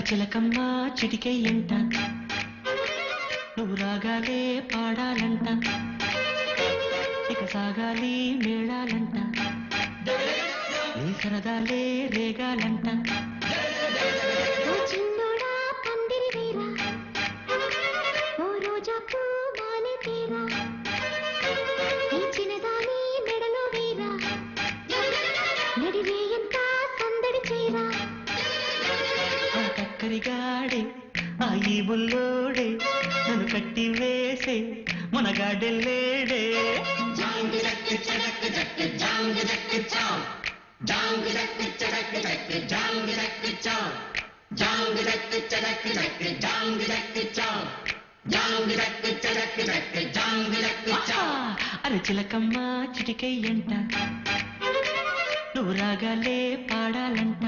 చిలకమ్మ చిటికెయ్యంట నువ్వు రాగాలే పాడాలంట ఇక సాగాలి మేళాలంట నీ సరదాలే రేగాలంట కక్కరిగాడే ఆ ఈ బుల్లోడే నన్ను కట్టి వేసే మునగాడెల్లేడే అరే చిలకమ్మ చిటికెయ్యంట నువ్వు రాగాలే పాడాలంట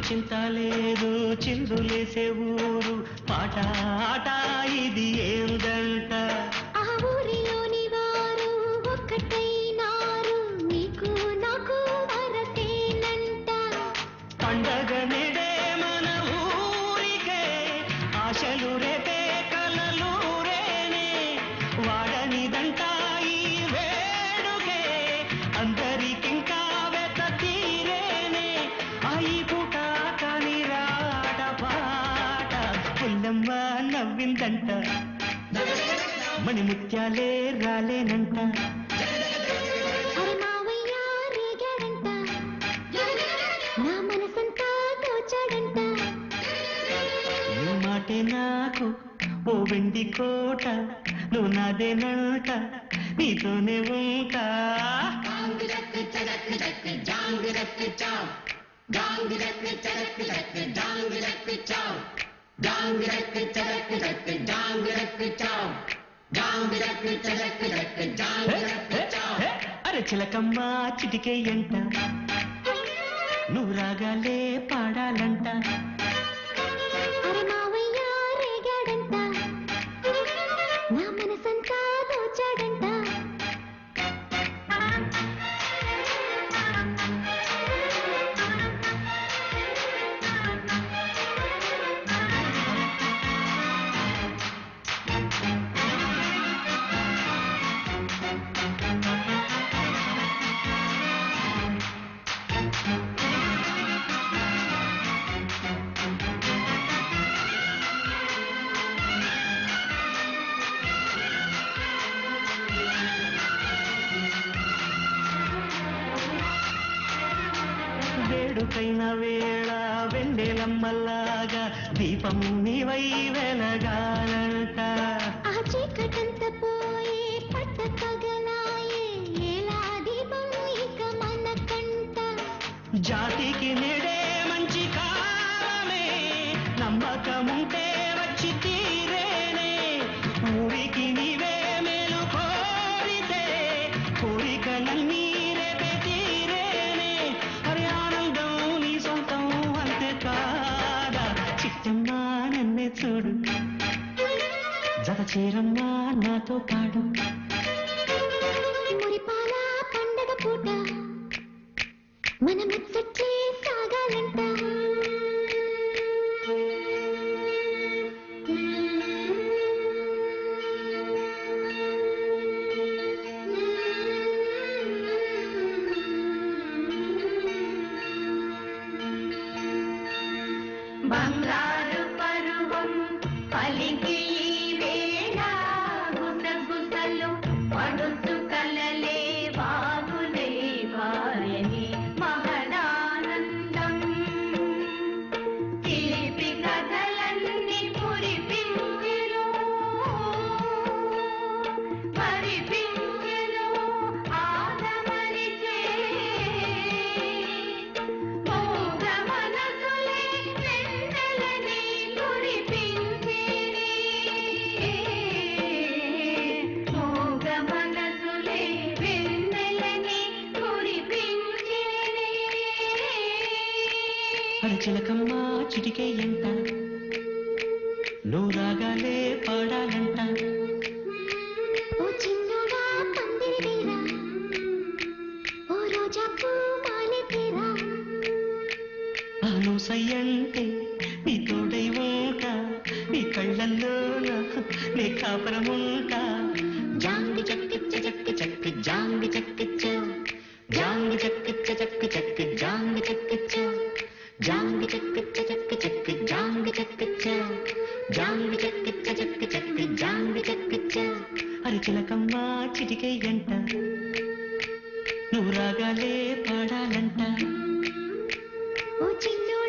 చింత లేదు చిందులేసే ఊరు పాట ఆట ఇది ఏందంట ఆ ఊరిలోని వారు ఒక్కటైనారు నీకు నాకు వరసేనంట పండగ నెడే మన ఊరికే ఆశలు రేపే కలలు రేనే వాడనిదంట ఈ వేడుకే అందరికింకా నవ్విందంట మణి ముత్యాలే రాలేనంట నా మనసంతా దోచాడంట నీ మాటే నాకు ఓ వెండి కోట నువ్వు నాదేనంట నీతోనే ఉంటా అరే చిలకమ్మ చిటికెయ్యంట నువ్వు రాగాలే పాడాలంట నా మనసంతా దోచాడంట వేడుకైన వేళ వెండెలమ్మల్లాగా దీపం నీవై వెలగాలంట ఆ చీకటంత పోయే పట్ట పగలాయే ఎలా దీపం ఇక మనకంట జాతికి నెడే మంచి కాలమే నమ్మకముంటే వచ్చి తీరేనే ఊరికి నీవే మేలు కోరితే కోరికలన్నీ రేపే తీరేనే హరి ఆనందం నీ సొంతం అంతే కాదా చిట్టమ్మా నన్నే చూడు జత చీరమ్మా నాతో పాడు మురిపాల పండగ పూట మన ముచ్చట్లే సాగాలంట బంగారు పరువం పలికి వేళ గుసగుసలు పడుతు కలలే వాగులే వాయని మహదానందం చిలిపి కథలన్నీ పురిపించెను పరిపించెను అరచిలకమ్మ చిటికే ఎంట నువ్వు రాగాలే పాడాలంట ఓ చిన్నోడా పందిరి వీరా ఓ రోజా పూ మాలె తీరా ఆను సయ్యంటే నీ తోడై ఉంటా నీ కళ్ళల్లోన నీ కాపరముంటా జాంగి చక్కిచ్చ చక్కి చక్కి జాంగి చక్కిచ్చ జాంగి చక్కిచ్చ చక్కి చక్కి జాంగి చక్కిచ్చ జాంగి చక్కిచ్చ చక్కి చక్కి జాంగి చక్కిచ్చ జాంగి చక్కిచ్చ చక్కి చక్కి జాంగి చక్కిచ్చ అరచిలకమ్మ చిటికే ఎంట నువ్వు రాగాలే పాడాలంట ఓ చిన్నోడా